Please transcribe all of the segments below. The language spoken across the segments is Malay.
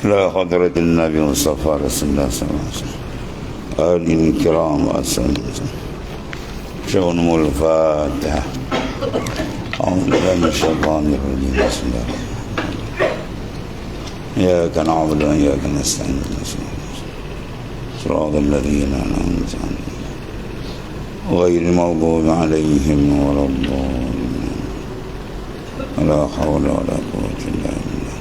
إلى حضرة النبي المصطفى رسول الله صلى الله عليه وسلم آله الكرام وأصحابه شؤون الفاتحة أعوذ بالله من الشيطان الرجيم بسم الله الرحمن الرحيم إياك نعبد وإياك نستعين صراط الذين أنعمت عليهم غير المغضوب عليهم ولا الضالين ولا حول ولا قوة إلا بالله.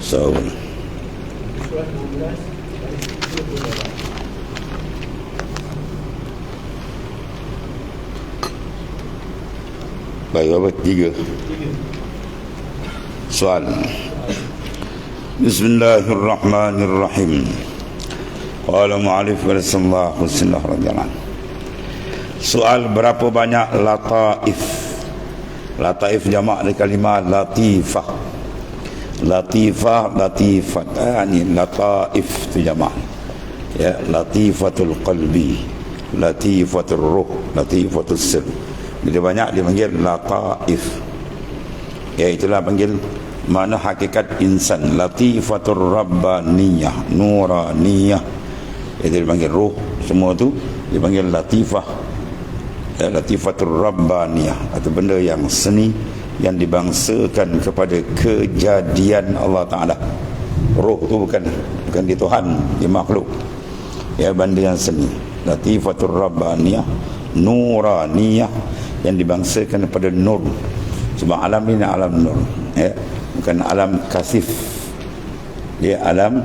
Saul. Baik, apa? 3 soal. Bismillahirrahmanirrahim. Qala mu'alif sallallahu alaihi wasallam. Soal, berapa banyak lataif? Lataif jamak dari kalimah latifah. Latifah, latifat, ini lataif itu jamak. Ya, latifatul qalbi, latifatul ruh, latifatul sir. Bila banyak dipanggil lataif. Ya, itulah panggil mana hakikat insan. Latifatul rabbaniyah, nuraniyah. Itu dipanggil ruh. Semua tu dipanggil latifah. Ya, latifatul rabbaniyah, atau benda yang seni yang dibangsakan kepada kejadian Allah Ta'ala. Roh tu bukan di Tuhan, di makhluk. Ya, benda yang seni. Latifatul Rabbaniyah, Nuraniyah, yang dibangsakan kepada nur. Sebab alam ini alam nur, ya, bukan alam kasif. Dia alam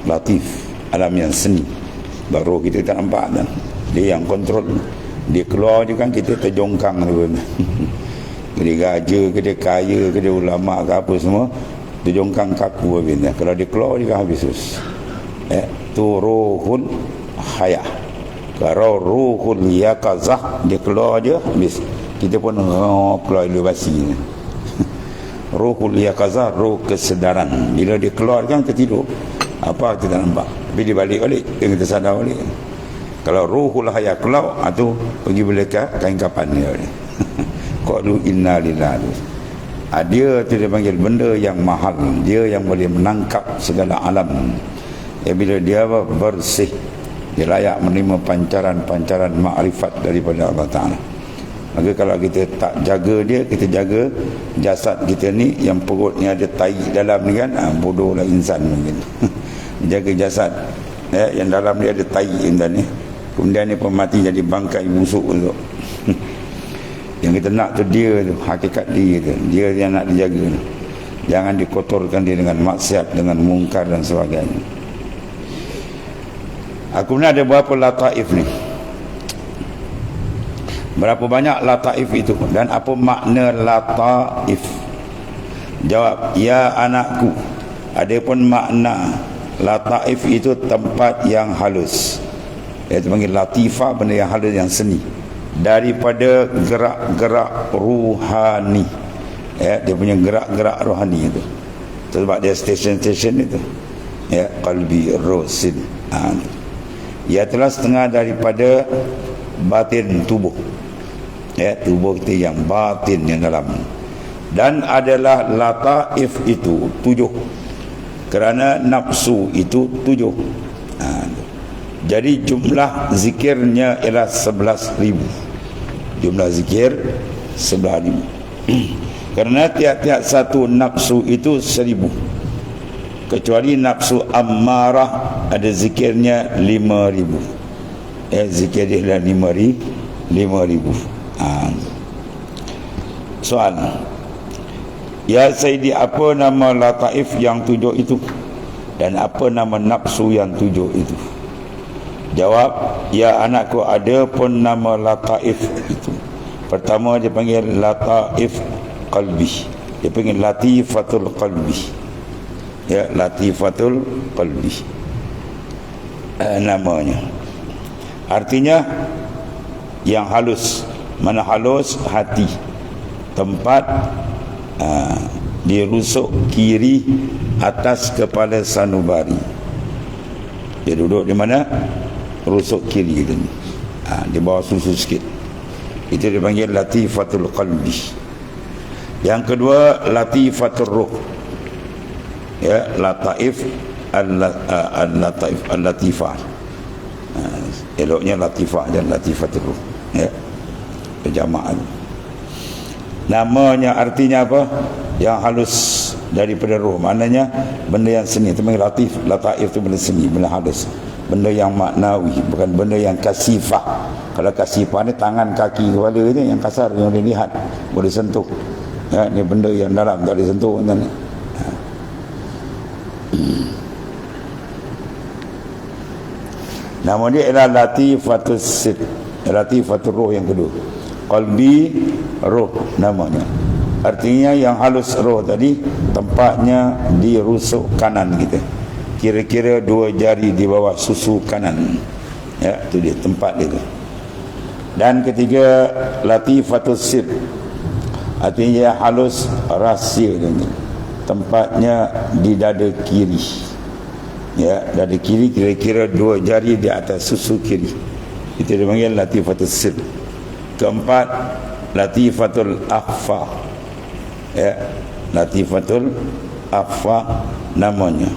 latif, alam yang seni. Baru kita tak nampak dah. Dia yang kontrol. Dia keluar je kan kita terjongkang tu. Dia raja ke, dia kaya ke, dia ulama ke apa semua, dia jongkang kaku habis. Kalau dia keluar dia habis sus. Tu ruhul hayah. Kalau ruhul yaqazah dia keluar je habis. Kita pun keluar ilustrasi. Ruhul yaqazah, ruh kesedaran. Bila dia keluar kan kita tidur, apa kita tak nampak. Tapi dia balik dia kita sadar balik. Kalau ruhul hayah keluar, tu pergi belakang kain kapan dia. Qalu inna lillahi. Dia tu dia panggil benda yang mahal, dia yang boleh menangkap segala alam. Ya, bila dia bersih, dia layak menerima pancaran-pancaran makrifat daripada Allah Ta'ala. Maka kalau kita tak jaga dia, kita jaga jasad kita ni yang perutnya ada tai dalam ni kan, bodohlah insan mungkin. Jaga jasad, ya, yang dalam dia ada tai yang ni, kemudian ni pun mati jadi bangkai busuk tu. Yang kita nak tu dia tu, hakikat dia tu, dia yang nak dijaga tu. Jangan dikotorkan dia dengan maksiat, dengan mungkar dan sebagainya. Aku ni ada berapa lataif ni? Berapa banyak lataif itu? Dan apa makna lataif? Jawab, ya anakku, ada pun makna lataif itu tempat yang halus. Iaitu panggil latifah, benda yang halus, yang seni. Daripada gerak-gerak ruhani. Ya, dia punya gerak-gerak rohani itu. Sebab dia stesen-stesen itu. Ya, qalbi, ruh, sin. Ia telah setengah daripada batin tubuh. Ya, tubuh kita yang batin, yang dalam. Dan adalah lataif itu 7. Kerana nafsu itu 7. Jadi jumlah zikirnya ialah 11,000. Jumlah zikir 11,000. Kerana tiap-tiap satu nafsu itu 1,000. Kecuali nafsu ammarah ada zikirnya 5,000. Zikir dia adalah 5,000. Soal, ya Sayyidi, apa nama lataif yang 7 itu? Dan apa nama nafsu yang 7 itu? Jawab, ya anakku, ada pun nama lataif itu. Pertama dia panggil lataif qalbi. Dia panggil latifatul qalbi. Ya, latifatul qalbi. Namanya. Artinya yang halus. Mana halus? Hati. tempat di rusuk kiri atas kepala sanubari. Dia duduk di mana? Rusuk kiri itu ni. Di bawah susu sikit. Itu dipanggil latifatul qalbi. Yang kedua, latifatul ruh. Ya, lataif al-lataif al-latifah. Eloknya latifah dan latifatul ruh. Ya. Berjamaah. Namanya artinya apa? Yang halus daripada ruh. Maknanya benda yang seni. Itu panggil latif. Lataif itu benda seni, benda halus. Benda yang maknawi, bukan benda yang kasifah. Kalau kasifah ni tangan, kaki, kepala ni yang kasar, yang boleh lihat, boleh sentuh. Ya, ni benda yang dalam tak boleh sentuh. Nama dia ialah latifatul sid, latifatul ruh yang kedua. Qalbi, ruh namanya. Artinya yang halus roh tadi tempatnya di rusuk kanan kita. Kira-kira 2 jari di bawah susu kanan. Ya, itu dia tempat dia tu. Dan ketiga, latifatus sir. Artinya halus rahsia dia. Tempatnya di dada kiri. Ya, dada kiri kira-kira 2 jari di atas susu kiri. Itu dipanggil latifatus sir. Keempat, latifatul akhfa. Ya, latifatul akhfa namanya.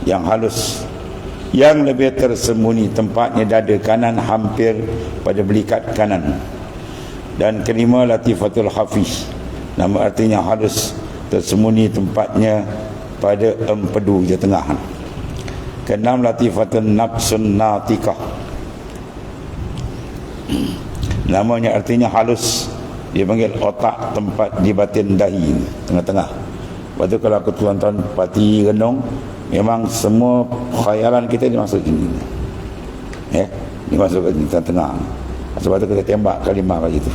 Yang halus, yang lebih tersembunyi, tempatnya dada kanan hampir pada belikat kanan. Dan kelima, latifatul hafiz. Nama artinya halus, tersembunyi, tempatnya pada empedu di tengah. Keenam, latifatul nafsun natikah. Namanya artinya halus, dia panggil otak, tempat di batin dahi, tengah-tengah. Lepas tu kalau aku tuan-tuan parti renung, memang semua khayalan kita dimasuk sini. Ya, dimasuk ke tengah-tengah. Sebab tu kita tembak kalimah kat situ.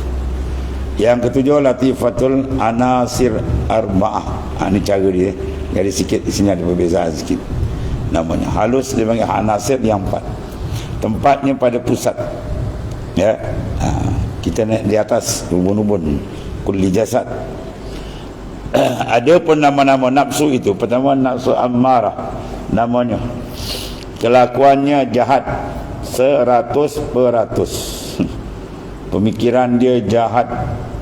Yang ketujuh, latifatul anasir arba'ah. Ini cara dia. Jadi sikit di sini ada perbezaan sikit. Namanya halus, dia panggil anasir yang 4. Tempatnya pada pusat. Ya. Kita naik di atas ubun-ubun kulli jasad. Ada pun nama-nama nafsu itu. Pertama, nafsu ammarah namanya. Kelakuannya jahat 100%. Pemikiran dia jahat,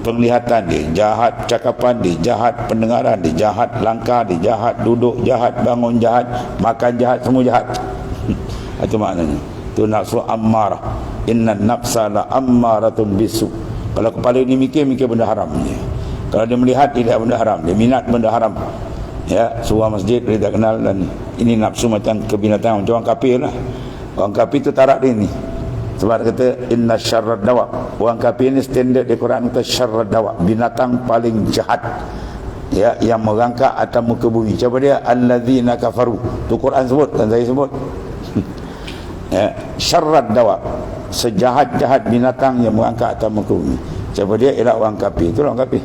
penglihatan dia jahat, cakapan dia jahat, pendengaran dia jahat, langkah dia jahat, duduk jahat, bangun jahat, makan jahat, semua jahat. Itu maknanya. Itu nafsu ammarah. Inna nafsa la ammaratun bisu. Kalau kepala ni mikir benda haram dia. Kalau dia melihat, dia lihat benda haram. Dia minat benda haram. Ya, surah masjid dia tak kenal. Dan ini nafsu macam kebinatang, macam orang kafir lah. Orang kafir tu tarak dia ni. Sebab dia kata inna syarrad dawa. Orang kafir ni standard di Quran kata syarrad dawa, binatang paling jahat. Ya, yang merangkak atas muka bumi. Siapa dia? Alladzina kafaru. Tu Quran sebut, dan saya sebut. Ya, syarrad dawa, sejahat-jahat binatang yang merangkak atas muka bumi. Siapa dia? Ialah orang kafir. Itu orang kafir.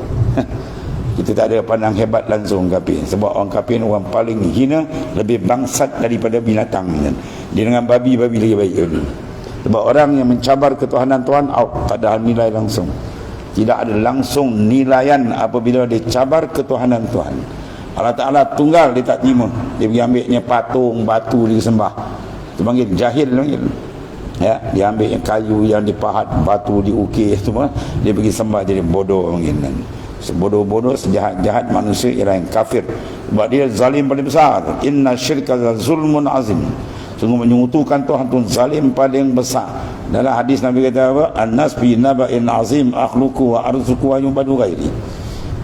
Kita tak ada pandang hebat langsung kafir. Sebab orang kafir orang paling hina, lebih bangsat daripada binatang. Dia dengan babi-babi lagi baik. Sebab orang yang mencabar ketuhanan Tuhan, tak ada nilai langsung. Tidak ada langsung nilaian apabila dia cabar ketuhanan Tuhan. Allah Ta'ala tunggal, dia tak terima. Dia pergi ambilnya patung, batu dia sembah. Itu panggil jahil. Ya, dia ambil yang kayu yang dipahat, batu diukir semua, dia pergi sembah, jadi bodoh mungkin. Sebodoh-bodoh, sejahat-jahat manusia ialah yang kafir. Sebab dia zalim paling besar. Inna syirka zulmun azim. Sungguh menyekutukan Tuhan itu zalim paling besar. Dalam hadis Nabi kata apa? An-nas bi naba'in azim akhluqu wa arzuqu wa yubadu ghairi.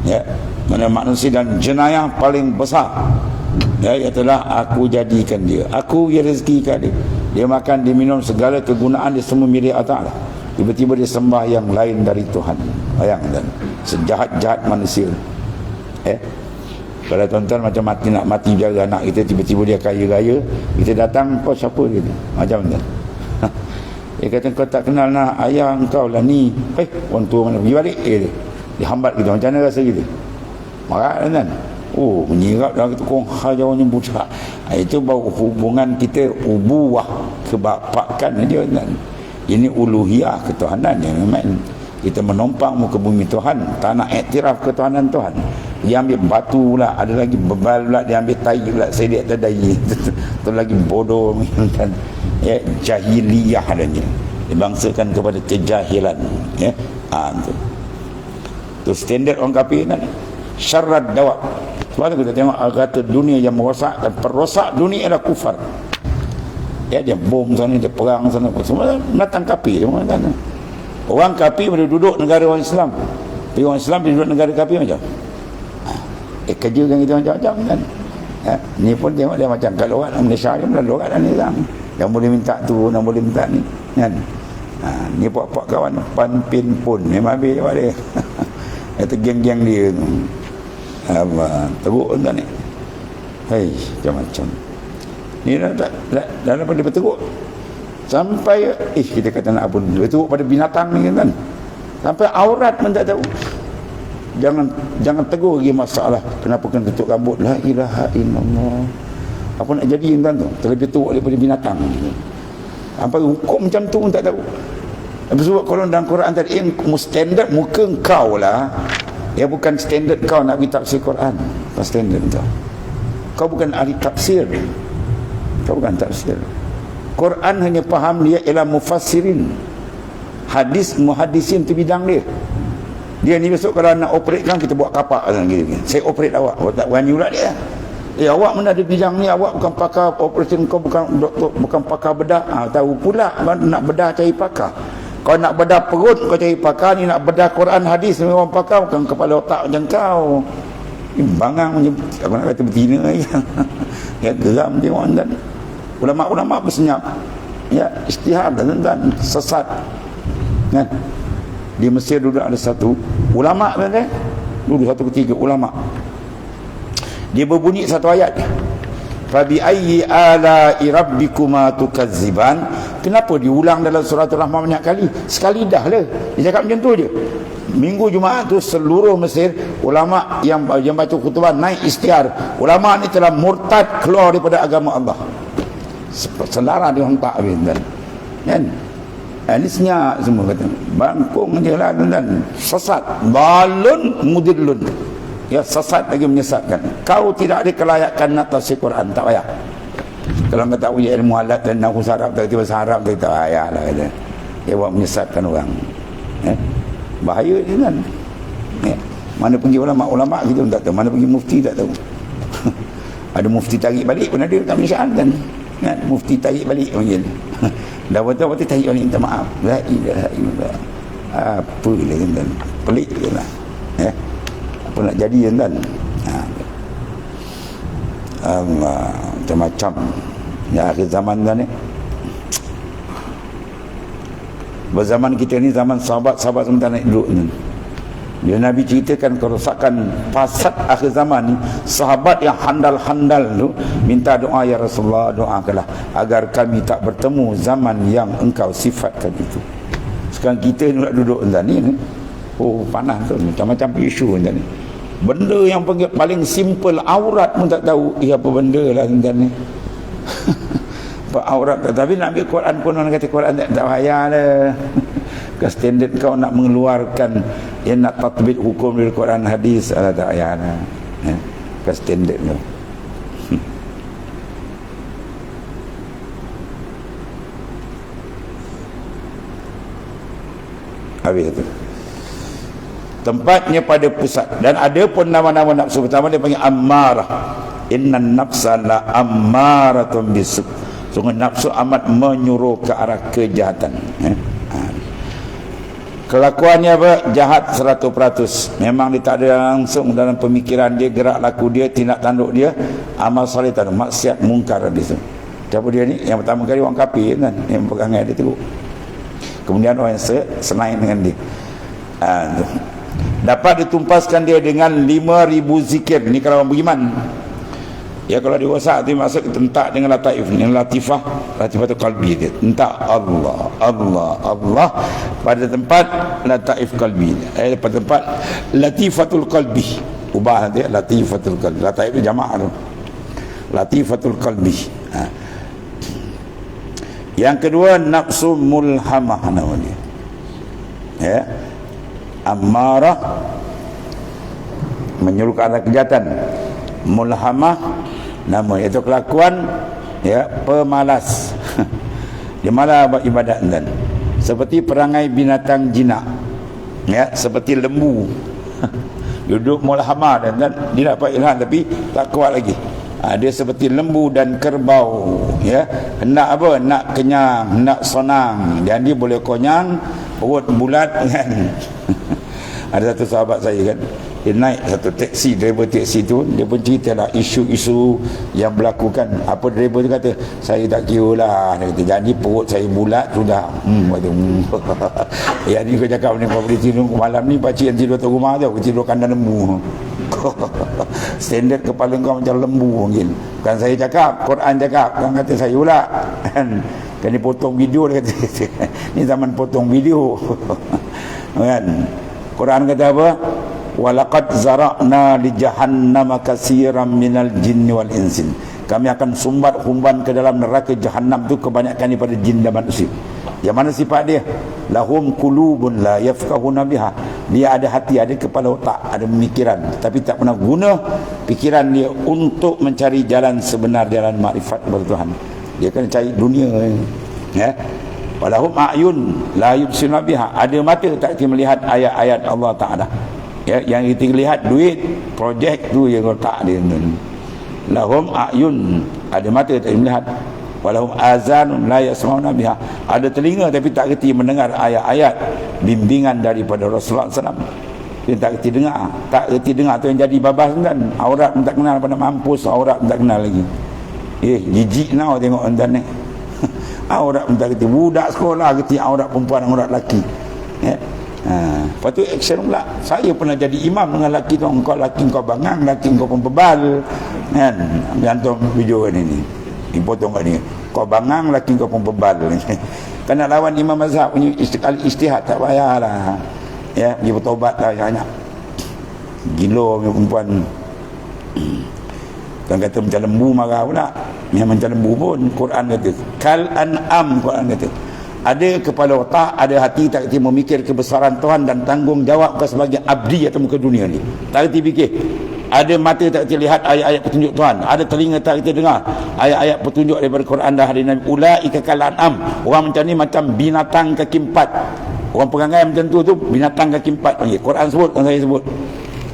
Ya, mana manusia dan jenayah paling besar. Ya, ialah aku jadikan dia, aku rezekikan dia. Dia makan, dia minum, segala kegunaan dia semua milik Allah Ta'ala. Tiba-tiba dia sembah yang lain dari Tuhan. Bayangkan, sejahat-jahat manusia. Kalau tuan-tuan macam nak mati jaga anak kita, tiba-tiba dia kaya-kaya, kita datang, kau siapa dia? Macam mana? Dia kata, kau tak kenal nak ayah engkau lah ni. Orang tua mana? Pergi balik. Dia hambat kita. Macam mana rasa kita? Marah kan? Oh, menyirap dalam kita kong hajawanya budak. Itu baru hubungan kita ubuwah, kebapakan dia kan. Ini uluhiyah, ketuhanan yang memang. Kita menompang muka bumi Tuhan, tak nak iktiraf ketuhanan Tuhan. Dia ambil batu pula, ada lagi bebal pula, dia ambil tai pula, sedek terdai. Itu lagi bodoh kan. Ya, jahiliyah adanya. Dibangsakan kepada kejahilan, ya. Itu standard orang kafir kan. Syarrad dawab. Sebab tu kita tengok kata dunia yang merosak dan perosak dunia adalah kufar. Ya, dia bom sana, dia perang sana, semua datang kafir semua kan. Orang kafir boleh duduk negara orang Islam. Tapi orang Islam dia duduk negara kafir macam. Kerja kan kita macam-macam kan. Ni pun tengok dia macam kalau orang Malaysia ni melalui orang ni kan. Yang boleh minta tu, yang boleh minta ni kan. Ni puak-puak kawan pan pin pun memang habis awak dia. Itu geng-geng dia tu. Teruk tuan ni. Hei, macam-macam. Ni dah daripada berteruk. Sampai kita kata nak apa, berteruk pada binatang ni kan. Sampai aurat pun tak tahu. Jangan tegur lagi masalah kenapa kena tutup rambut. La ilaha illallah. Apa nak jadi tuan tu? Terlebih teruk daripada binatang. Sampai hukum macam tu pun tak tahu. Sebab kalau dalam Quran tadi standard muka kau lah. Ya, bukan standard kau nak pergi tafsir Quran. Apa standard tu? Kau bukan ahli tafsir. Kau bukan tafsir. Quran hanya faham dia ialah mufassirin. Hadis muhaddisin tu bidang dia. Dia ni besok kalau nak operate kan kita buat kapak kan gitu. Saya operate awak tak berani pula dia. Awak mana ada bidang ni, awak bukan pakar operation, kau bukan doktor, bukan pakar bedah. Tahu pula nak bedah cari pakar. Kau nak bedah perut kau cari pakar, ni nak bedah Quran hadis memang pakar, bukan kepala otak macam kau. Bangang macam aku nak kata betina je. Ya, geram tengok kan. Ulama-ulama bersenyap. Ya, istihad dan sesat. Kan? Di Mesir dulu ada satu ulama kan, dulu satu ketiga ulama. Dia berbunyi satu ayat. Fa bi ayyi ala'i rabbikuma tukazziban. Kenapa diulang dalam surah Ar-Rahman banyak kali? Sekali dah lah. Dia cakap macam tu je. Minggu Jumaat tu seluruh Mesir ulama yang baca khutbah naik istiar. Ulama ni telah murtad, keluar daripada agama Allah. Selara dia orang tak habis kan. Ini senyap semua kata. Bangkung je lah dan sesat. Balun mudillun. Ya, sesat lagi menyesatkan. Kau tidak ada kelayakan nak tafsir Quran, tak payah. Kalau kau tak punya ilmu alat dan nak usah Arab, tiba-tiba Arab kita ayah lah kata. Dia buat menyesatkan orang. Bahaya je kan. Mana pergi ulama-ulama kita pun tak tahu, mana pergi mufti tak tahu. Ada mufti tarik balik pun ada, tak menyesal kan. Mufti tarik balik panggil. Dah betul-betul tarik balik minta maaf. La ilaha illallah. Apa dia kan. Pelik je lah. Apa nak jadi kan. Allah, macam-macam. Ya, akhir zaman kan ni. Berzaman kita ni zaman sahabat-sahabat sementara naik duduk ni. Bila Nabi ceritakan kerosakan fasad akhir zaman ni, sahabat yang handal-handal tu minta doa, ya Rasulullah, doakanlah agar kami tak bertemu zaman yang engkau sifatkan itu. Sekarang kita ni nak duduk ni. Oh, panas tu, macam-macam isu ni. Benda yang paling simple aurat pun tak tahu. Apa benda lah ni. Aurat, tapi nak ambil Quran pun orang kata Quran tak payah lah. Ke standard kau nak mengeluarkan yang nak tatbik hukum dari Quran hadis, tak payah lah. Ke standard tu. Habis tu. Tempatnya pada pusat. Dan ada pun nama-nama nafsu. Pertama dia panggil ammarah. Innan nafsa la ammaratun bisu. Sungguh nafsu amat menyuruh ke arah kejahatan. Kelakuannya apa? Jahat 100%. Memang dia tak ada langsung dalam pemikiran dia, gerak laku dia, tindak tanduk dia, amal soleh tak ada, maksiat mungkar di situ. Siapa dia ni? Yang pertama kali orang kafir kan, yang pegangan dia teruk. Kemudian orang yang selain dengan dia. Dapat ditumpaskan dia dengan 5,000 zikir. Ni kalau orang beriman. Ya, kalau dia rosak tu maksud tentak dengan lataif ni, latifatul qalbi dia. Tentak Allah, Allah, Allah pada tempat lataif qalbi. Pada tempat latifatul qalbi. Ubah dia latifatul qalbi. Lataif itu jamaah tu. Latifatul qalbi. Yang kedua nafsu mulhamah nama dia. Ya. Ammarah, menyuruh ke arah kejahatan. Mulhamah, nama iaitu kelakuan ya pemalas. Dia malas buat ibadat dan seperti perangai binatang jinak, ya, seperti lembu. Duduk mulhamah dan dia dapat ilham tapi tak kuat lagi. Dia seperti lembu dan kerbau, ya, hendak apa, nak kenyang, hendak senang, dan dia boleh konyang, perut bulat kan. Ada satu sahabat saya kan, dia naik satu teksi, driver teksi tu, dia pun cerita lah isu-isu yang berlaku kan. Apa driver tu kata, saya tak kira lah, dia kata, jadi perut saya bulat sudah. Kata, ya ni kau cakap ni, kau boleh tidur malam ni, pakcik yang tidur atas rumah tu, kau tidur kandang lembu. Standard kepala kau macam lembu mungkin. Kan saya cakap, Quran cakap, kan kata saya pula kan ni potong video, dia kata. Ni zaman potong video. Kan Quran kata apa? Walaqad zara'na li jahannama katsiran minal jinni wal insin. Kami akan sumbat humban ke dalam neraka Jahannam tu kebanyakan daripada jin dan manusia. Yang mana sifat dia? Lahum qulubun la yafqahuna biha. Dia ada hati, ada kepala otak, ada pemikiran, tapi tak pernah guna pikiran dia untuk mencari jalan sebenar, jalan makrifat kepada Tuhan. Dia kena cari dunia, ya. Walahum a'yun la yubsiruna biha. Ada mata tak kita melihat ayat-ayat Allah Taala. Ya, yang kita lihat duit, projek tu yang otak dia. Lahum a'yun, ada mata tak melihat. Walahum azanun la yasma'una biha. Ada telinga tapi tak kerti mendengar ayat-ayat bimbingan daripada Rasulullah SAW. Dia tak kerti dengar, tak kerti dengar tu yang jadi babas kan. Aurat pun tak kenal, pada mampus aurat pun tak kenal lagi. Jijik now tengok enten ni. Aurat pun tak kerti. Budak sekolah kerti aurat perempuan, aurat lelaki. Ya. Lepas tu action pula. Saya pernah jadi imam dengan lelaki tu. Engkau lelaki kau bangang, lelaki kau pun bebal kan. Jantung video kan ini dipotong kat ni, kau bangang, lelaki kau pun bebal. Kan nak lawan imam mazhab punya ijtihad, tak payahlah, ya, dia bertobat lah banyak. Gila punya perempuan. Kan kata macam lembu marah pula. Memang macam lembu pun Quran kata kal an'am. Quran kata ada kepala otak, ada hati, tak kerti memikir kebesaran Tuhan dan tanggungjawab ke sebagai abdi atau muka dunia ni. Tak kerti fikir. Ada mata tak kerti lihat ayat-ayat petunjuk Tuhan. Ada telinga tak kerti dengar ayat-ayat petunjuk daripada Quran dan hadis Nabi. Ulaika kal an'am. Orang macam ni macam binatang kaki empat. Orang perangai macam tu binatang kaki empat. Quran sebut, kan saya sebut.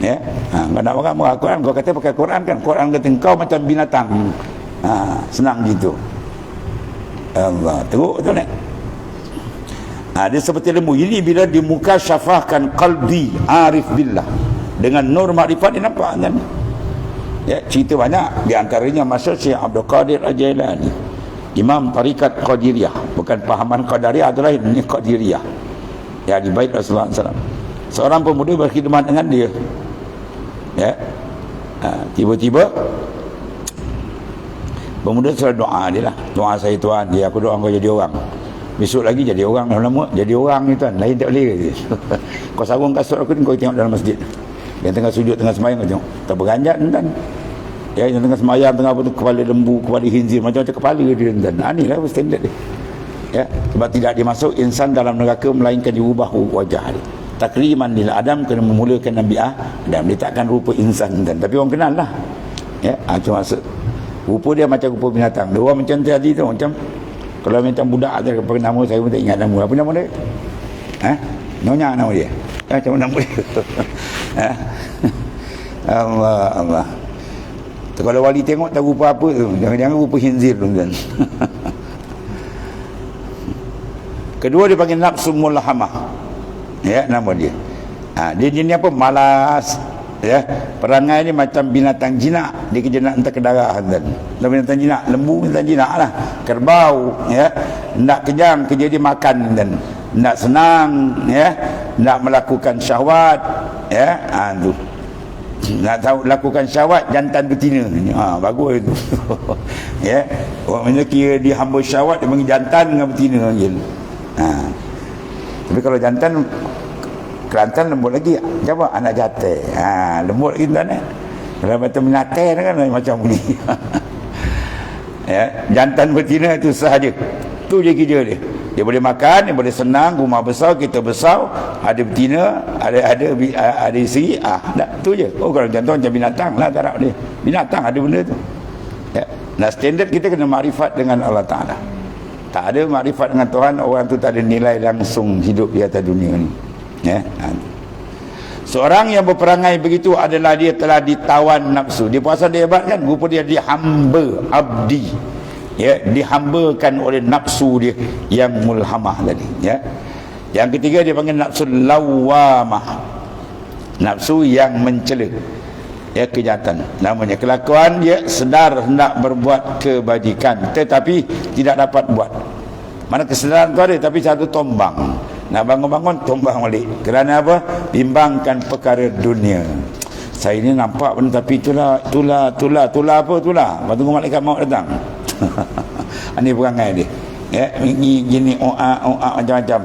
Ya. Kau nak marah Quran, kau kata pakai Quran kan. Quran kata kau macam binatang. Senang gitu. Allah, teruk tu ni. Dia seperti lembu. Ini bila dimukasyafahkan qalbi arif billah dengan nur makrifat, dia nampak kan. Ya, cerita banyak. Di antaranya masa Syekh Abdul Qadir Al-Jailani, imam tarikat Qadiriyah. Bukan pahaman Qadariyah adalah ini Qadiriyah. Ya, di bait Rasulullah SAW. Seorang pemuda berkhidmat dengan dia. Ya. Tiba-tiba pemuda sudah doa dia lah. Doa saya Tuhan, dia aku doa kau jadi orang. Besok lagi jadi orang, lama-lama jadi orang ni Tuhan, lain tak boleh. Kau sarung kasut aku ni, kau tengok dalam masjid. Yang tengah sujud, tengah sembahyang, kau tengok tak berganjat Tuhan. Ya, yang tengah sembahyang, tengah apa tu, kepala lembu, kepala khinzir, macam-macam kepala dia Tuhan. Inilah standard dia. Ya, sebab tidak dimasuk insan dalam neraka melainkan diubah wajah dia. Takriman lil Adam, kena memulakan Nabi Adam, dia takkan rupa insan Tuhan. Tapi orang kenal lah. Ya, itu maksud. Rupa dia macam rupa binatang. Dia orang macam tadi tu, macam kalau macam budak ada pakai nama, saya pun tak ingat nama. Apa nama dia? Nyonya nama dia. Macam nama dia. Allah. Kalau wali tengok tak rupa apa tu. Jangan-jangan rupa khinzir tu kan. Kedua dia panggil nafsu mulhamah. Ya, nama dia. Dia jenis apa? Malas. Ya, perangai ni macam binatang jinak. Dia kerja nak hantar ke darah kan. Binatang jinak, lembu binatang jinak lah. Kerbau, ya. Nak kenyang, kerja dia makan dan nak senang, ya. Nak melakukan syahwat, ya. Tu. Nak tahu lakukan syahwat, jantan betina. Bagus itu. Ya. Orang mana kira dia hamba syahwat, dia panggil jantan dengan betina je. Tapi kalau jantan Kelantan lembut lagi. Siapa? Anak jatah. Lembut lagi tuan. Kalau macam binatang kan macam ni. Ya, jantan betina itu sahaja. Tu je kerja dia. Dia boleh makan, dia boleh senang, rumah besar, kita besar, ada betina, ada isteri, tu je. Oh, kalau contoh macam binatang lah taraf dia. Binatang ada benda tu. Ya. Nah, standard kita kena makrifat dengan Allah Ta'ala. Tak ada makrifat dengan Tuhan, orang tu tak ada nilai langsung hidup di atas dunia ni. Ya. Seorang yang berperangai begitu adalah dia telah ditawan nafsu. Dia puasa dia hebat kan? Rupa dia dihamba, abdi. Ya, dihambakan oleh nafsu dia yang mulhamah tadi. Ya. Yang ketiga dia panggil nafsu lawamah. Nafsu yang mencela. Ya, kejahatan. Namanya kelakuan dia sedar hendak berbuat kebajikan tetapi tidak dapat buat. Mana kesedaran tu ada tapi satu tombang. Nak bangun-bangun tombang balik. Kerana apa? Bimbangkan perkara dunia. Saya ni nampak pun tapi itulah apa itulah. Lepas tunggu malaikat maut datang. Ini perangai dia. Ya, gini macam-macam.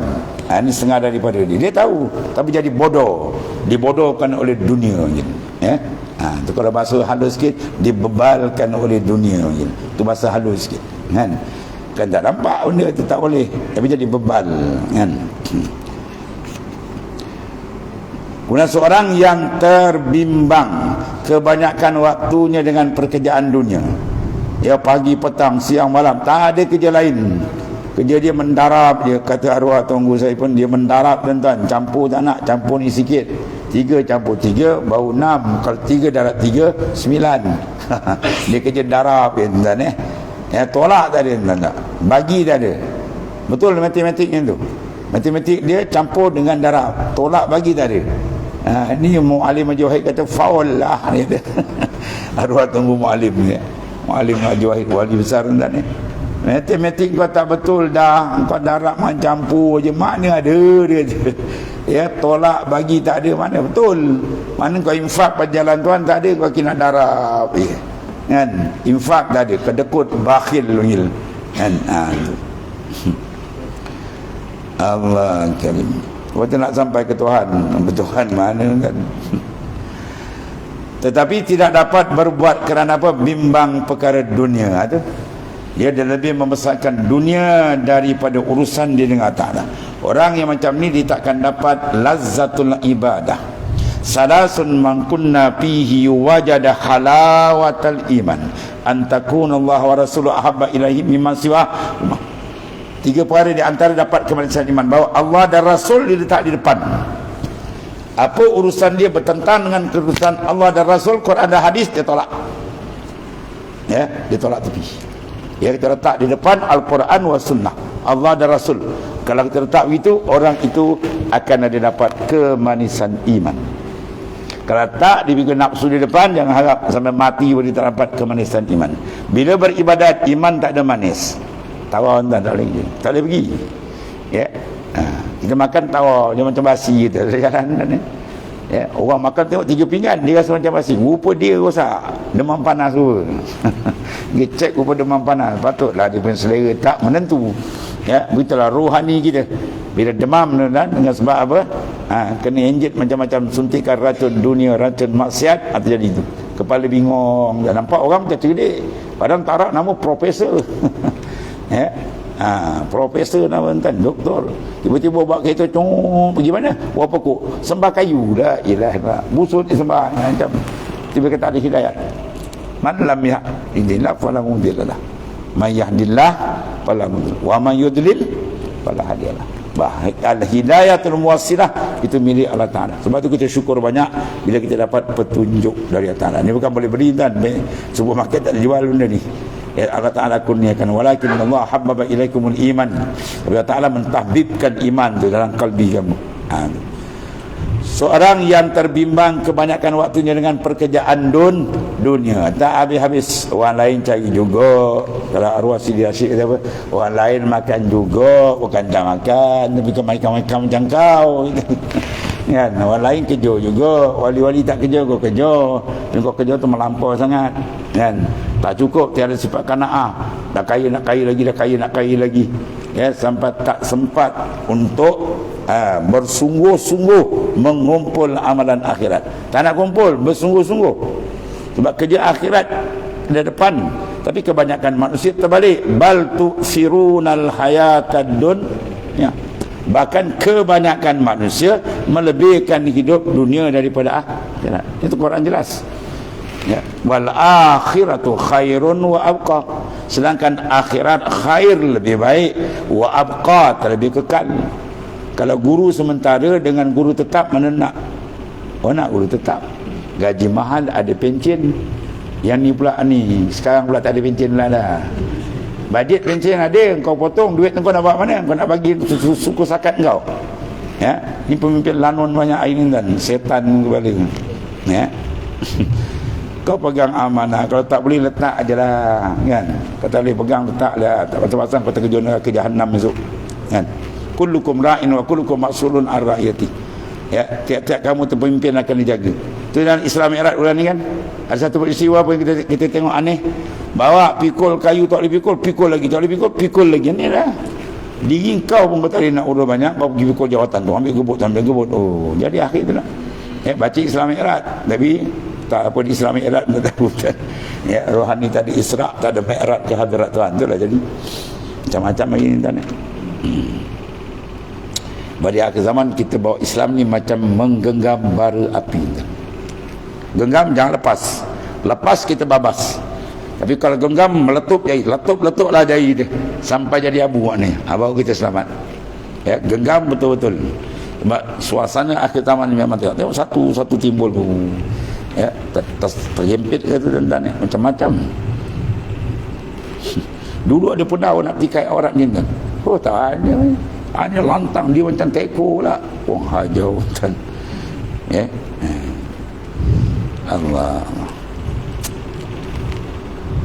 Ini setengah daripada dia. Dia tahu tapi jadi bodoh. Dibodohkan oleh dunia gitu. Ya. Tu kalau bahasa halus sikit, dibebalkan oleh dunia gitu. Tu bahasa halus sikit. Kan tak nampak benda tu tak boleh tapi jadi bebal kan. Kemudian seorang yang terbimbang kebanyakan waktunya dengan pekerjaan dunia, ya, pagi, petang, siang, malam, tak ada kerja lain. Kerja dia mendarab. Dia kata arwah tunggu saya pun, dia mendarab tuan-tuan. Campur tak nak, campur ni sikit, 3 campur 3 baru 6. Kalau 3 darab 3 9. Dia kerja darab ya tuan-tuan. Ya, tolak tak ada tuan-tuan, bagi tak ada. Betul matematiknya tu. Matematik dia campur dengan darab, tolak bagi tak ada. Ini Mu'alim Haji Wahid kata faul lah ni. Arwah tunggu Mu'alim ni. Mu'alim Haji Wahid wali besar tuan-tuan ni. Matematik kau tak betul dah, kau darab macam campur je, mana ada dia je. Ya, tolak bagi tak ada, mana betul. Mana kau infak pada jalan Tuhan tak ada, kau kena darab ya. Kan, infak tak ada, kedekut, bakhil lungil kan. Allah karim. Waktu nak sampai ke Tuhan, Tuhan mana kan. Tetapi tidak dapat berbuat kerana apa? Bimbang perkara dunia tu. Dia lebih membesarkan dunia daripada urusan dia dengan Ta'ala. Orang yang macam ni dia takkan dapat lazzatul ibadah. Salasun man kunna fihi wajada halawatal iman an takuna Allah wa rasuluhu ahabba ilaihi mimma siwa. 3 perkara di antara dapat kemanisan iman, bahawa Allah dan Rasul diletak di depan. Apa urusan dia bertentang dengan urusan Allah dan Rasul, Quran dan hadis, dia tolak. Ya, dia tolak tepi. Ya, kita letak di depan Al-Quran wa sunnah, Allah dan Rasul. Kalau kita letak begitu, orang itu akan ada dapat kemanisan iman. Kalau tak dibikin nafsu di depan, jangan harap sampai mati boleh tak dapat kemanisan iman. Bila beribadat, iman tak ada manis. Tawar tak boleh, tak boleh pergi. Ya, kita makan tawar, dia macam basi kita jalan. Ya, orang makan tengok 3 pinggan, dia rasa macam basi. Rupa dia rosak, demam panas tu. Dia cek rupa demam panas, patutlah dia punya selera tak menentu. Ya, begitulah rohani kita. Bila demam dengan sebab apa? Kena injek macam-macam suntikan racun dunia, racun maksiat, terjadi itu. Kepala bingung, tak nampak orang macam cerdik. Padahal tarak nama profesor. Ya. Profesor nama kan, doktor. Tiba-tiba bawa kereta pergi mana? Buat pokok, sembah kayu dah, ialah busut sembah macam. Tiba kata ada hidayat. Man lam yahdillah fala mudilla lah. Man yahdillah fala mudilla. Wa man yudlil fala hadiyalah. Al-hidayatul muwassilah itu milik Allah Ta'ala. Sebab tu kita syukur banyak bila kita dapat petunjuk dari Allah Ta'ala. Ni bukan boleh beri kan, sebuah market tak jual benda ni. Ya, Allah Ta'ala kurniakan, walakin Allah habbaba ilaikumul iman. Allah Ta'ala mentahbibkan iman tu dalam kalbi kamu. Seorang yang terbimbang kebanyakan waktunya dengan pekerjaan dunia, tak habis-habis. Orang lain cari juga. Kalau arwah Sidi Rashid kata apa, orang lain makan juga, bukan tak makan, tapi makan macam kau. Kan, orang lain kerja juga, wali-wali tak kerja, kau kerja. Dan kau kerja tu melampau sangat. Kan, tak cukup, tiada sifat qanaah. Dah kaya nak kaya lagi. Ya, sampai tak sempat untuk bersungguh-sungguh mengumpul amalan akhirat. Tak nak kumpul, bersungguh-sungguh. Sebab kerja akhirat di depan, Tapi kebanyakan manusia terbalik. Bal tu'sirunal hayatad dunya. Bahkan kebanyakan manusia melebihkan hidup dunia daripada akhirat. Itu Quran jelas. Ya, wal akhiratu khairun wa abqa. Sedangkan akhirat khair, lebih baik, wa abqa, lebih kekal. Kalau guru sementara dengan guru tetap, mana nak? Oh, nak guru tetap. Gaji mahal, ada pencen. Yang ni pula ni, sekarang pula tak ada pencen lah dah. Bajet pencen ada, kau potong duit kau nak buat mana? Kau nak bagi suku sakat kau. Ya, ni pemimpin lanon banyak air ni dan setan kepala. Ya. Kau pegang amanah, kalau tak boleh letak ajalah, kan? Kau tak boleh pegang, letaklah. Tak pasang-pasang kau terkejut ke Jahannam esok. Kan? Kullukum ra'in wa kullukum mas'ulun ar ra'iyati. Ya, tiap-tiap kamu terpemimpin akan dijaga. Itu dalam Isra Mi'raj bulan ni kan. Ada satu peristiwa apa yang kita tengok aneh. Bawa pikul kayu tak boleh pikul lagi, tak boleh pikul lagi. Ni dah. Diri kau pun tak boleh nak urus banyak, bawa pergi pikul jawatan tu, ambil gebut. Oh, jadi akhir tu lah. Ya, baca Isra Mi'raj, tapi tak apa di Isra Mi'raj tak tahu. Ya, rohani tadi Isra, tak ada Mi'raj ke hadirat Tuhan. Itulah jadi macam-macam lagi ni tuan. Pada akhir zaman kita bawa Islam ni macam menggenggam bara api. Genggam jangan lepas kita babas. Tapi kalau genggam meletup jari, letup-letuplah jari dia sampai jadi abu ni. Baru kita selamat. Ya, genggam betul-betul. Sebab suasana akhir zaman ni memang tengok satu timbul pun. Ya, terhimpit ke tu dan macam-macam. Dulu ada penau nak tikai orang ni kan. Oh, tak ada. Hanya lantang dia macam teko lah. Wah, hajau kan. Ya. Allah.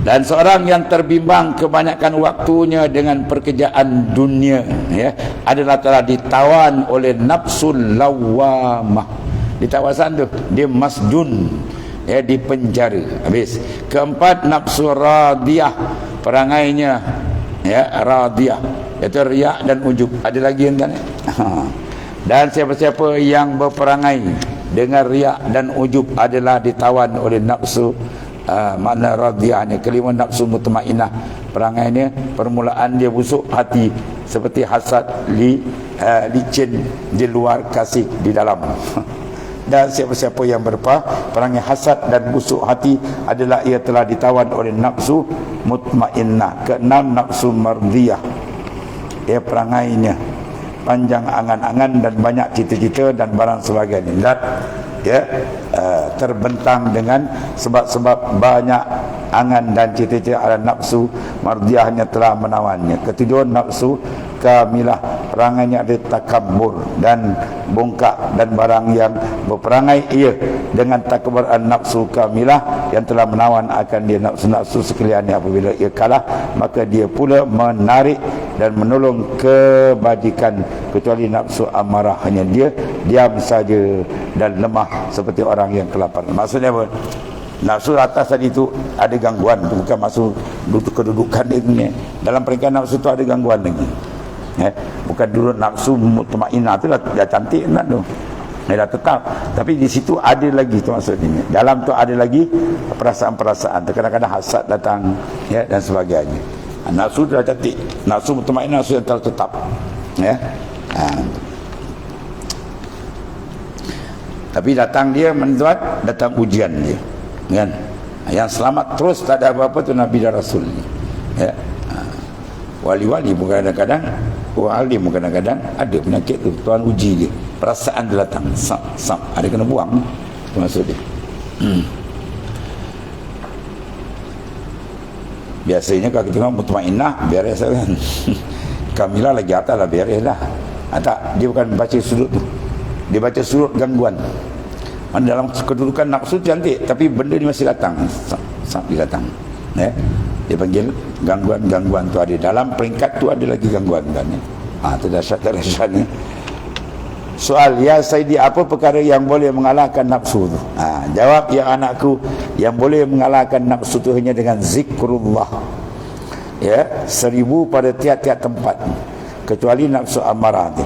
Dan seorang yang terbimbang kebanyakan waktunya dengan pekerjaan dunia, ya, adalah telah ditawan oleh nafsul lawamah. Di kawasan tu dia masjun, ya, di penjara habis. Keempat, nafsu radiyah, perangainya, ya, radiyah, iaitu riak dan ujub. Ada lagi kan? Dan siapa-siapa yang berperangai dengan riak dan ujub adalah ditawan oleh nafsu makna radiyahnya. Kelima, nafsu mutmainnah, perangainya, permulaan dia busuk hati seperti hasad licin di luar, kasih di dalam. Dan siapa-siapa yang perangai hasad dan busuk hati adalah ia telah ditawan oleh nafsu mutmainnah. Keenam, nafsu mardiyah, ia perangainya panjang angan-angan dan banyak cita-cita dan barang sebagainya. Dan ya, terbentang dengan sebab-sebab banyak angan dan cita-cita ala nafsu mardiyahnya telah menawannya. Ketujuh, nafsu kamilah, perangainya ada takabur dan bongkak, dan barang yang berperangai ia dengan takabburan nafsu kamilah yang telah menawan akan dia nafsu-nafsu sekaliannya. Apabila ia kalah, maka dia pula menarik dan menolong kebajikan, kecuali nafsu amarah, hanya dia diam saja dan lemah seperti orang yang kelaparan. Maksudnya apa? Nafsu atas tadi itu ada gangguan, bukan maksud kedudukan dia. Dalam peringkat nafsu itu ada gangguan lagi. Ya, bukan dulu nafsu mutmainnah tu dah cantik kan tu. Dia dah tetap. Tapi di situ ada lagi tu maksudnya. Dalam tu ada lagi perasaan-perasaan. Kadang-kadang hasad datang, ya, dan sebagainya. Nafsu dah cantik. Nafsu mutmainnah, nafsu yang telah tetap. Ya. Tapi datang dia mentuat, datang ujian dia. Kan? Yang selamat terus tak ada apa-apa tu Nabi dan Rasul. Ya. Wali-wali pun kadang-kadang, alim pun kadang-kadang ada penyakit tu. Tuhan uji dia. Perasaan dia datang. Ada kena buang. Itu maksud dia. Biasanya kalau kita tengok mutmainnah, beres kan. Kamilah lagi atas lah, beres lah. Tak, dia bukan baca sudut tu. Dia baca sudut gangguan. Dalam kedudukan nafsu cantik, tapi benda ni masih datang. Dia datang. Ya. Dia panggil gangguan tu ada. Dalam peringkat tu ada lagi gangguan kan. Itu dahsyat ni. Soal, ya Sayyidi, apa perkara yang boleh mengalahkan nafsu tu? Jawab, ya anakku, yang boleh mengalahkan nafsu tu hanya dengan zikrullah. Ya, 1000 pada tiap-tiap tempat, kecuali nafsu amarah tu.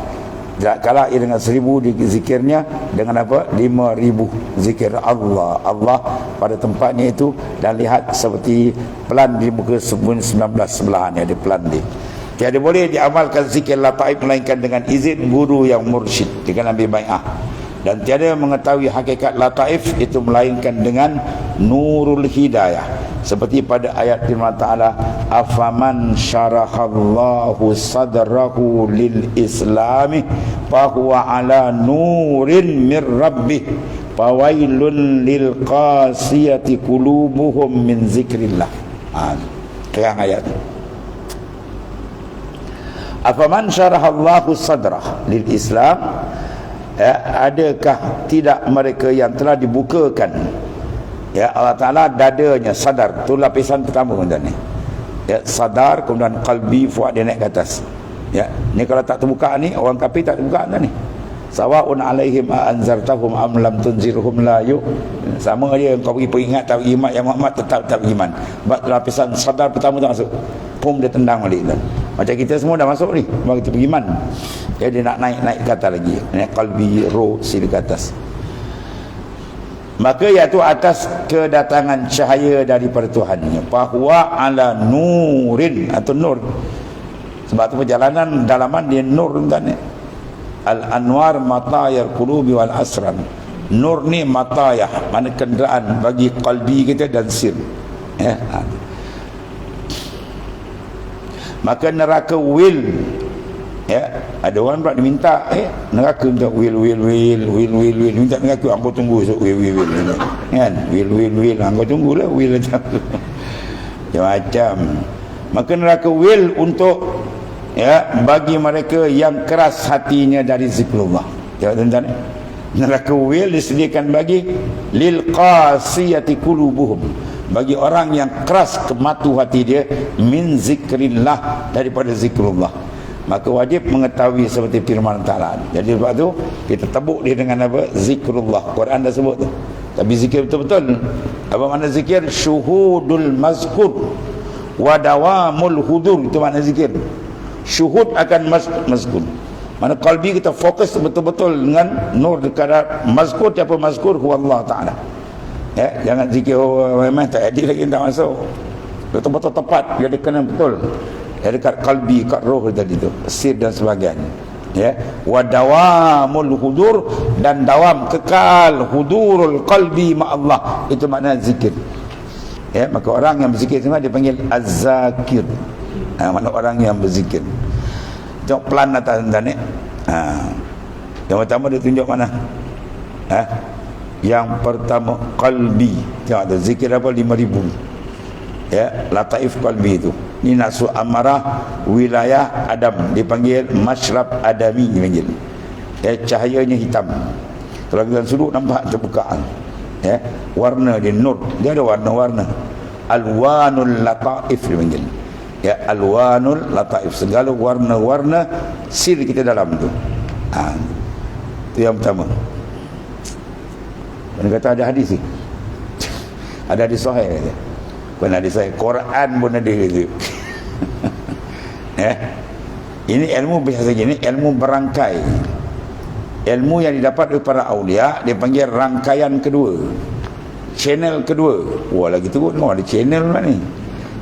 Tak kalah ia dengan 1000 zikirnya dengan apa? 5000 zikir Allah pada tempatnya itu. Dan lihat seperti pelan di muka 19 sebelahan ada pelan dia. Tiada boleh diamalkan zikir lataif melainkan dengan izin guru yang mursyid, dengan ambil bai'ah. Dan tiada mengetahui hakikat lataif itu melainkan dengan nurul hidayah, seperti pada ayat firman Ta'ala, afaman syarahallahu sadrahu lil islami fahuwa ala nurin mir rabbih fawailun lil qasiyati qulubuhum min zikrillah. Terang ayat. Afaman syarahallahu sadrah lil islam, adakah tidak mereka yang telah dibukakan Allah Ta'ala dadanya, sadar tu lapisan pertama tuan ni, sadar, kemudian qalbi, fuad dia naik ke atas. Ni kalau tak terbuka ni, orang kafir tak terbuka dah ni. Sawa'un alaihim anzartahum am lam tunzirhum la yu. Sama dia kau pergi peringat tak beriman ya Muhammad, tetap tak beriman. Sebab lapisan sadar pertama tu masuk, pum dia tendang balik tuan. Macam kita semua dah masuk ni, baru kita beriman. Dia nak naik ke atas lagi, naik qalbi, roh, sila ke atas. Maka iaitu atas kedatangan cahaya daripada Tuhannya, bahwa ala nurin atau nur. Sebab tu perjalanan dalaman dia nur tuan ni. Al-anwar matayar qulubi wal asran. Nur ni matayah, mana kenderaan bagi qalbi kita dan sir. Maka neraka wil, ada orang pula diminta neraka minta wil minta neraka, hangpa tunggu esok wil kan, wil hangpa tunggulah wil macam. Maka neraka wil untuk bagi mereka yang keras hatinya dari zikrullah. Tuan-tuan, neraka wil disediakan bagi lil qasiyati qulubuhum, bagi orang yang keras kematu hati dia, min zikrillah, daripada zikrullah. Maka wajib mengetahui seperti firman Ta'ala. Jadi sebab tu kita tebuk dia dengan apa? Zikrullah. Quran dah sebut tu. Tapi zikir betul-betul. Apa makna zikir? Syuhudul mazkur wa dawamul hudur. Itu makna zikir. Syuhud akan mazkur. Mana qalbi kita fokus betul-betul dengan nur dekat mazkur. Siapa mazkur? Huwallah Ta'ala. Jangan zikir memang tak ada lagi, tak masuk. Betul-betul tepat, dia kena betul. Dekat qalbi, kat roh tadi tu, sir dan sebagainya. Wa dawamul hudur, dan dawam kekal hudurul qalbi ma Allah. Itu makna zikir. Maka orang yang berzikir semua dia panggil az-zakir. Makna orang yang berzikir. Tengok pelan atas tuan ni. Yang pertama dia tunjuk mana? Yang pertama qalbi. Tengok tu zikir apa? 5000. Lataif qalbi itu. Ini nafsu amarah wilayah Adam, dipanggil masyrab adami, dipanggil. Cahayanya hitam. Kalau kita sudut nampak terbukaan. Warna dia nur, dia ada warna-warna. Alwanul lataif dipanggil. Alwanul lataif, segala warna-warna sir kita dalam tu. Itu yang pertama. Mana kata ada hadis ni? Ada hadis sahih kata. Bukan hadis sahih, Quran pun ada gitu. Ini ilmu biasa gini, ilmu berangkai. Ilmu yang didapat oleh para awliya dia panggil rangkaian kedua, channel kedua. Wah lagi tu ada channel mana ni?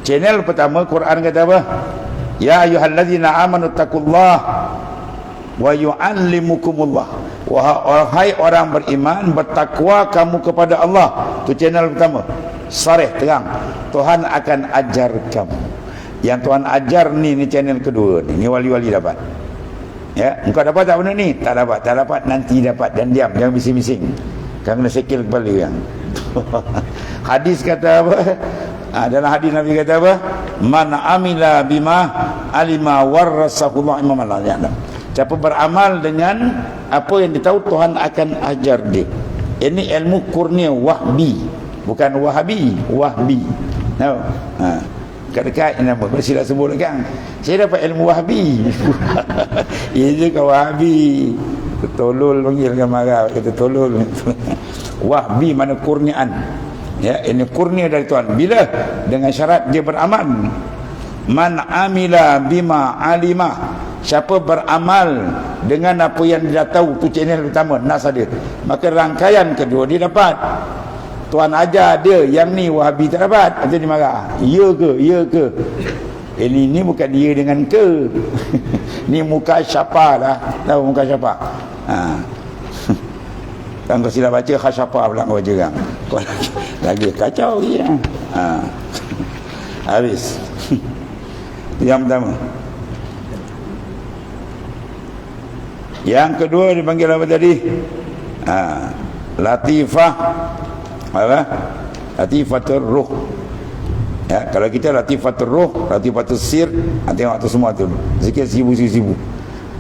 Channel pertama Quran kata apa? Ya ayyuhallazina amanu taqullah wa yu'allimukumullah. Wahai orang beriman, bertakwa kamu kepada Allah. Itu channel pertama. Sarih terang, Tuhan akan ajar kamu. Yang Tuhan ajar ni channel kedua ni. Ni wali-wali dapat. Engkau dapat tak benda ni? Tak dapat. Tak dapat, nanti dapat. Dan diam, jangan bising-bising. Kan kena sekil kepala yang. Hadis kata apa? Dalam hadis Nabi kata apa? Man amila bima alima warasahullah imam Allah. Siapa beramal dengan apa yang dia tahu, Tuhan akan ajar dia. Ini ilmu kurnia wahbi, bukan wahabi, wahbi. Tahu? Dekat-dekat nama silap sebut kan. Saya dapat ilmu wahbi. Ia juga wahbi. Tolol panggil kan marah, kata tolol. Wahbi mana kurniaan. Ini kurnia dari Tuhan. Bila? Dengan syarat dia beramal. Man amila bima alima. siapa beramal dengan apa yang dia tahu, tu channel pertama, nas ada, maka rangkaian kedua dia dapat. Tuan ajar dia, yang ni Wahabi tak dapat, nanti dia marah. Ya ke? Ini bukan dia dengan ke. Ni muka syapa lah. Tahu muka syapa? Kan kau silap baca khasyapa pula kau baca kan. Kau lagi kacau dia. Habis. Yang pertama. Yang kedua dipanggil apa tadi? Latifah. Apa? Latifatul ruh. Ya, kalau kita latifatul ruh, latifatul sir, tengok tu semua tu. Zikir sibu.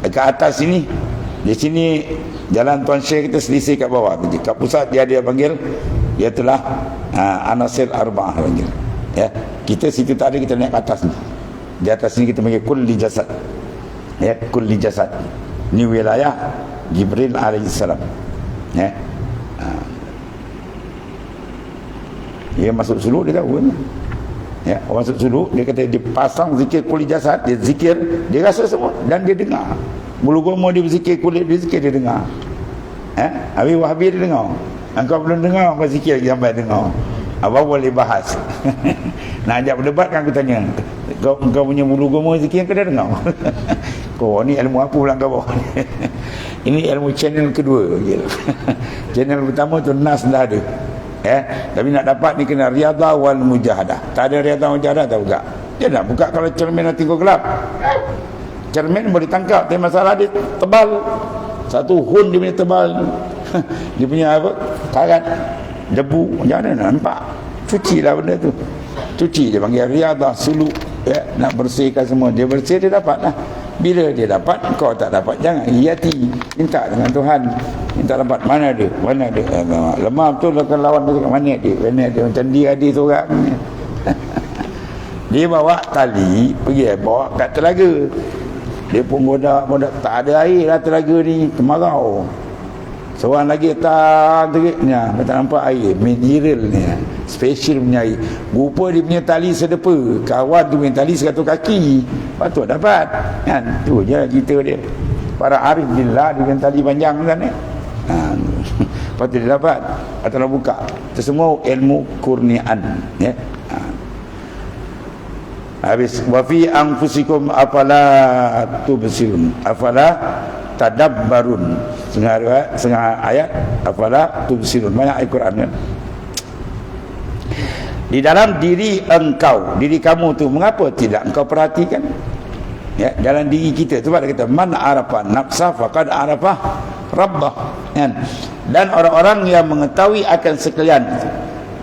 Dekat atas sini, di sini jalan Tuan Syekh kita selisih kat bawah. Kat pusat dia panggil, dia telah anasir arba'ah panggil. Ya, kita situ tak ada, kita naik ke atas ni. Di atas ni kita panggil kulli jasad. Ya, kulli jasad. Ni wilayah Jibril alaihissalam. Ya. Dia masuk suluk dia tahu kan. Ya, orang masuk suluk dia kata dia pasang zikir kulit jasad, dia zikir, dia rasa semua dan dia dengar. Bulu goma dia berzikir, kulit dia zikir, dia dengar. Habis Wahabi dia dengar. Engkau belum dengar, kau zikir lagi sampai dengar. Apa boleh bahas. Nak ajak berdebat kan aku tanya. Kau punya bulu goma zikir kau dah dengar? Kau ni ilmu apa pula kau bawa? Ini ilmu channel kedua. Channel pertama tu nas dah ada. Tapi nak dapat ni kena riadah wal mujahadah. Tak ada riadah wal mujahadah tak buka. Dia nak buka kalau cermin nanti kau gelap. Cermin boleh tangkap, tapi masalah dia tebal. Satu hun dia punya tebal. Dia punya apa? Karat, debu, macam mana nak nampak? Cucilah benda tu. Cuci, dia panggil riadah, suluk. Nak bersihkan semua. Dia bersih, dia dapat lah. Bila dia dapat, kau tak dapat, jangan hiyati. Minta dengan Tuhan. Minta dapat, mana dia? Lemah betul lawan tu, mana dia? Macam dia ada seorang. Dia bawa tali, pergi bawa kat telaga. Dia pun bodak, tak ada air lah telaga ni, kemarau. Seorang lagi tak teriknya, tak nampak air, mineral ni, special punya air. Rupa dia punya tali sedepa, kawan tu punya tali 100 kaki, patut dapat kan. Tu je cerita dia. Para arif billah dia punya tali panjang kan ni, patut dia dapat atau nak buka. Itu semua ilmu kurnian ya. Habis wa fi anfusikum afala tubsirun, afala tadabbarun. Setengah ayat afala tubsirun, banyak ayat Quran kan. Di dalam diri engkau, diri kamu tu, mengapa tidak engkau perhatikan? Ya, dalam diri kita. Sebab dia kata man arafa nafsa faqad arafa rabbah kan. Dan orang-orang yang mengetahui akan sekalian,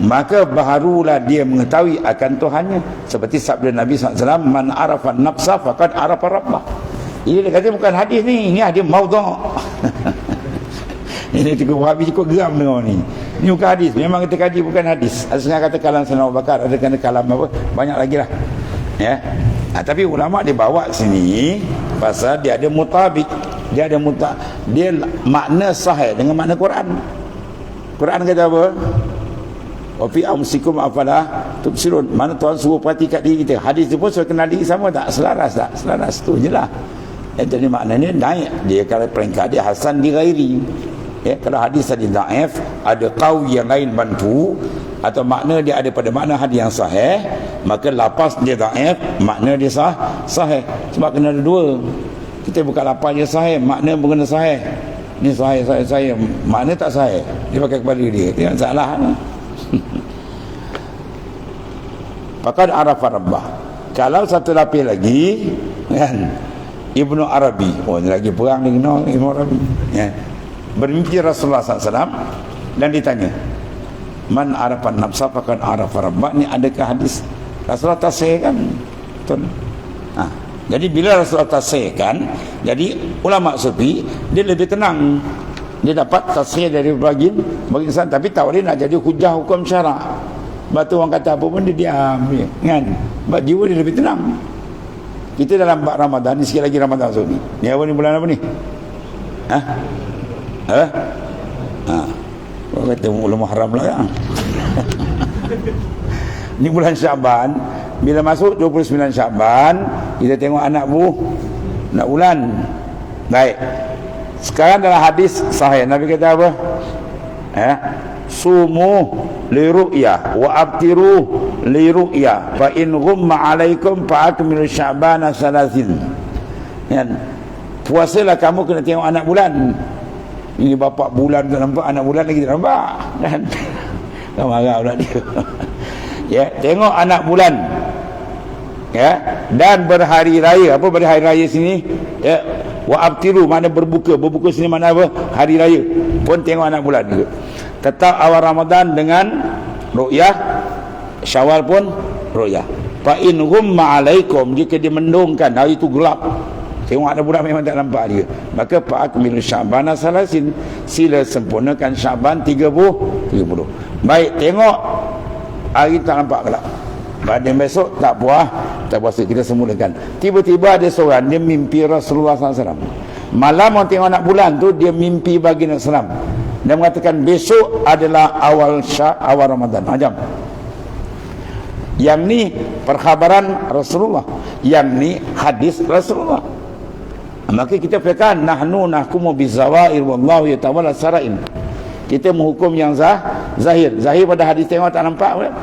maka barulah dia mengetahui akan Tuhannya. Seperti sabda Nabi SAW, man arafa nafsa faqad arafa rabbah. Ini dia kata bukan hadis ni, ini hadis maudhu'. Ini cukup Wahabi cukup geram dengar ni. Ini bukan hadis, memang kita kaji bukan hadis. Ada setengah kata kalam Sayyidina Abu Bakar, ada kata kalam apa, banyak lagi lah ya. Tapi ulama dia bawa sini pasal dia ada mutabik, dia ada dia makna sahih dengan makna Quran. Quran kata apa? Wa fi amsikum afala tubsirun. Mana Tuhan suruh perhati kat diri kita. Hadis tu pun suruh kenal diri sama tak? Selaras tak? Selaras tu je lah. Jadi maknanya naik. Dia kalau peringkat dia hasan di ghairi. Ya, kalau hadis tadi dhaif, ada qawi yang lain bantu, atau makna dia ada pada makna hadis yang sahih, maka lapas dia dhaif, makna dia sahih. Sebab kena ada dua. Kita bukan lapas dia sahih, makna pun kena sahih. Ni sahih, makna tak sahih. Dia pakai kepala dia. Dia salah lah. Faqad arafa rabbah. Kalau satu lapis lagi kan, Ibnu Arabi, oh ni lagi perang ni kena Ibnu Arabi ya. Bermimpi Rasulullah SAW dan ditanya, man arafa nafsa faqad arafa rabbah. Ni adakah hadis? Rasulullah tasihkan betul. Jadi bila Rasulullah tasihkan, jadi ulama sufi dia lebih tenang. Dia dapat tasih dari bagi insan, tapi tak boleh nak jadi hujah hukum syarak. Sebab tu orang kata apa pun dia diam kan. Sebab jiwa dia lebih tenang. Kita dalam bab Ramadan ni, sikit lagi Ramadan masuk ni. Ni apa ni, bulan apa ni? Orang kata ulama haram lah kan. Ni bulan Syaban. Bila masuk 29 Syaban, kita tengok anak Anak bulan. Baik. Sekarang dalam hadis sahih Nabi kata apa? Sumu li ru'ya wa abtiru li ru'ya fa in ghumma alaikum fa akmilu sya'bana salasin. Kan? Puasalah kamu kena tengok anak bulan. Ini bapak bulan tak nampak, anak bulan lagi tak nampak. Kan? Kau marah pula dia. Ya, tengok anak bulan. Ya, dan berhari raya. Apa berhari raya sini? Ya, wa abtiru mana berbuka. Berbuka sini mana apa? Hari raya. Pun tengok anak bulan juga. Tetap awal Ramadan dengan ru'yah, Syawal pun ru'yah. Fa in ghumma alaikum, jika dia mendungkan hari itu gelap, tengok anak bulan memang tak nampak dia, maka fa akmilu sya'bana salasin, sila sempurnakan Syaban 30. Baik, tengok hari tak nampak gelap, pada besok tak puasa, kita semulakan. Tiba-tiba ada seorang dia mimpi Rasulullah SAW. Malam orang tengok anak bulan tu, dia mimpi baginda SAW. Dia mengatakan besok adalah awal Ramadan. Macam yang ni perkhabaran Rasulullah, yang ni hadis Rasulullah. Maka kita katakan nahnu nahkumu bizawair wallahu yatawalla sarain. Kita menghukum yang zahir. Zahir pada hadis tengok tak nampak kan?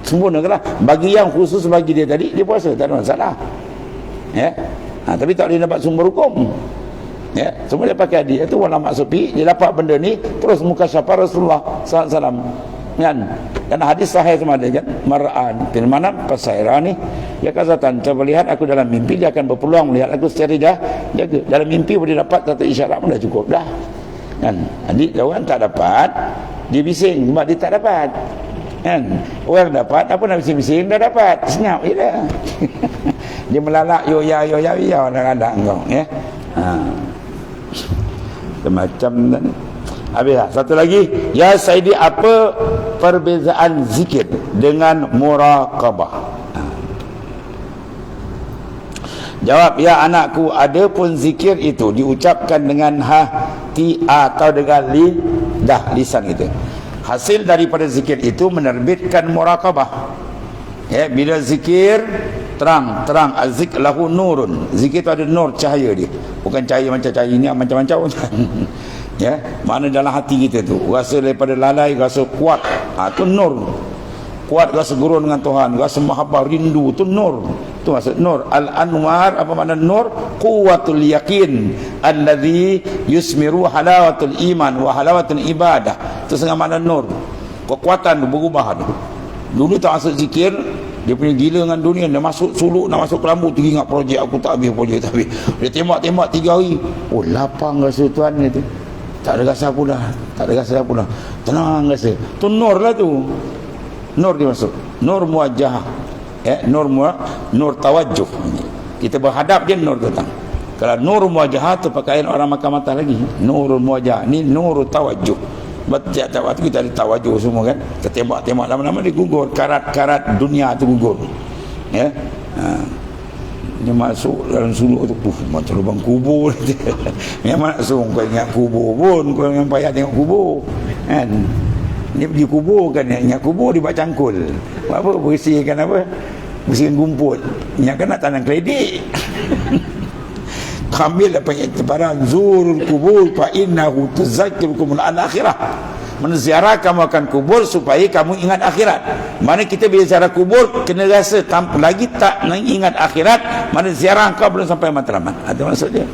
Sempurnakanlah. Bagi yang khusus bagi dia tadi, dia puasa, tak ada masalah. Ya. Tapi tak boleh dapat sumber hukum. Ya, semua dia pakai hadis itu ulama sufi, dia dapat benda ni terus muka syafa Rasulullah SAW. Kan? Karena hadis sahih sama dia kan, mar'an fil manam fasairani ya kazatan, coba lihat aku dalam mimpi, dia akan berpeluang melihat aku secara jaga. Dalam mimpi boleh dapat satu isyarat pun dah cukup dah. Kan? Jadi orang tak dapat, dia bising sebab dia tak dapat. Kan? Orang dapat, apa nak bising-bising dah dapat. Senyap je dah. Dia melalak yo ya kadang-kadang kau, ya. Macam ni. Habislah. Satu lagi, ya Saidi, apa perbezaan zikir dengan muraqabah? Jawab, ya anakku, ada pun zikir itu diucapkan dengan hati atau dengan lisan itu. Hasil daripada zikir itu menerbitkan muraqabah. Ya, bila zikir terang, az-zikr lahu nurun. Zikir itu ada nur, cahaya dia. Bukan cahaya macam cahaya ini, macam-macam. Ya, mana dalam hati kita tu rasa daripada lalai, rasa kuat, tu nur. Kuat rasa gurau dengan Tuhan, rasa mahabbah, rindu, tu nur. Tu maksud nur. Al-anwar, apa makna nur? Quwwatul yaqin alladhi yusmiru halawatul iman wa halawatul ibadah. Itu setengah makna nur. Kekuatan tu berubah tu. Dulu tak masuk zikir, dia punya gila dengan dunia, dia masuk suluk, nak masuk kelambu tu, ingat projek aku tak habis, dia tembak 3 hari, lapang rasa Tuhan ni tu, tak ada rasa pula, tenang rasa tu, nur lah tu, nur dia masuk, nur muwajjah, nur tawajjuh, kita berhadap dia nur datang. Kalau nur muwajjah tu pakaian orang makan mata lagi, nur muwajjah ni nur tawajjuh. Tiap-tiap waktu kita ada tawajuh semua kan, kita tembak lama-lama dia gugur, karat-karat dunia tu gugur. Ya, dia masuk dalam suluk tu, macam lubang kubur. Memang nak suruh kau ingat kubur pun, kau yang payah tengok kubur kan. Dia pergi kubur kan, ingat kubur dia buat cangkul. Buat apa? Bersihkan gumput. Ingatkan nak tanam kredit. Kambil apa yang terbarang, zurul kubur fa innahu tuzakkirukum al-akhirah. Menziarah kamu akan kubur supaya kamu ingat akhirat. Mana kita bila ziarah kubur kena rasa lagi tak ingat akhirat, mana ziarah kau belum sampai matlamat. Ada maksud dia.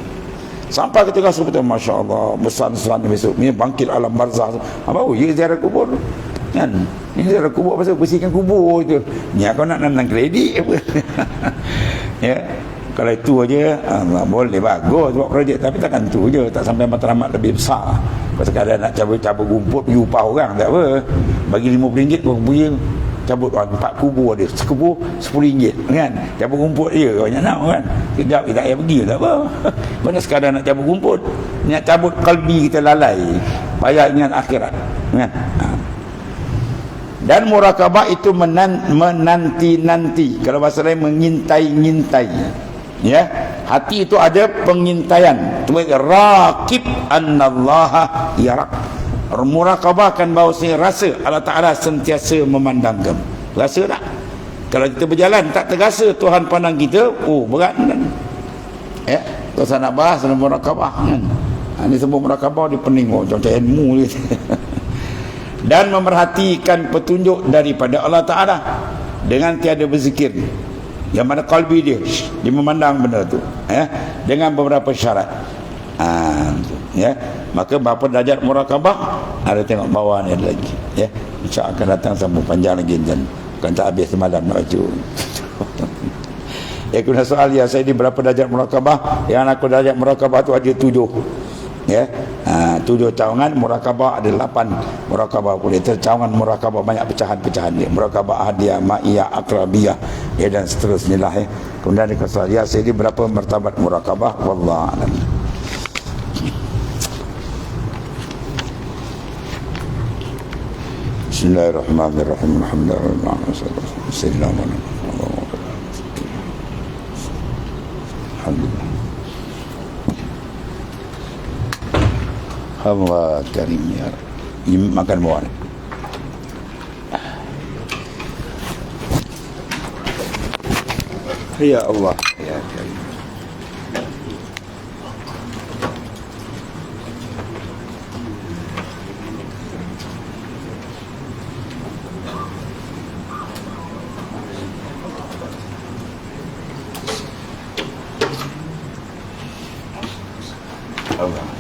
Sampai ketika rasa betul, masya-Allah, besar-besar besok ni bangkit alam barzah. Apa ya ziarah kubur? Kan? Ini ziarah kubur pasal bersihkan kubur itu. Ni kau nak nanam kredit apa? Ya. Kalau itu aja boleh bagus buat projek, tapi takkan tu je, tak sampai matlamat lebih besar. Kalau sekadar nak cabut-cabut rumput pergi upah orang tak apa, bagi RM50 pun punya cabut 4 kubur ada, sekubur RM10 kan, cabut rumput je banyak nak kan, kejap kita payah pergi tak apa. Mana sekadar nak cabut rumput, nak cabut kalbi kita lalai, payah ingat akhirat kan. Dan muraqabah itu menanti-nanti, kalau bahasa lain mengintai-ngintai. Ya, hati itu ada pengintaian. Raqib annallaha yarak. Muraqabah kan bahawa saya rasa Allah Ta'ala sentiasa memandang kamu. Rasa tak? Kalau kita berjalan tak terasa Tuhan pandang kita, berat kan? Kalau saya nak bahas dalam murakabah kan. Ini sebut murakabah di pening macam ilmu ni. Dan memerhatikan petunjuk daripada Allah Ta'ala dengan tiada berzikir, yang mana kalbi dia memandang benda tu dengan beberapa syarat. Maka berapa darjat murakabah ada tengok bawah ni ada lagi insya Allah akan datang sambung panjang lagi dan bukan tak habis semalam nak baca. Kena soal saya di berapa darjat murakabah. Yang aku darjat murakabah tu ada 7 7 cawangan. Murakabah ada 8 murakabah boleh. Tercawangan murakabah banyak pecahan-pecahan dia. Murakabah ahadiyah, ma'iyah, akrabiyah dan seterusnya lah Kemudian dia soal saya di berapa martabat murakabah. Wallahu a'lam. Bismillahirrahmanirrahim. Alhamdulillah. Alhamdulillah. Allah karim ya. Makan bawah ni. Ya Allah ya karim. Allah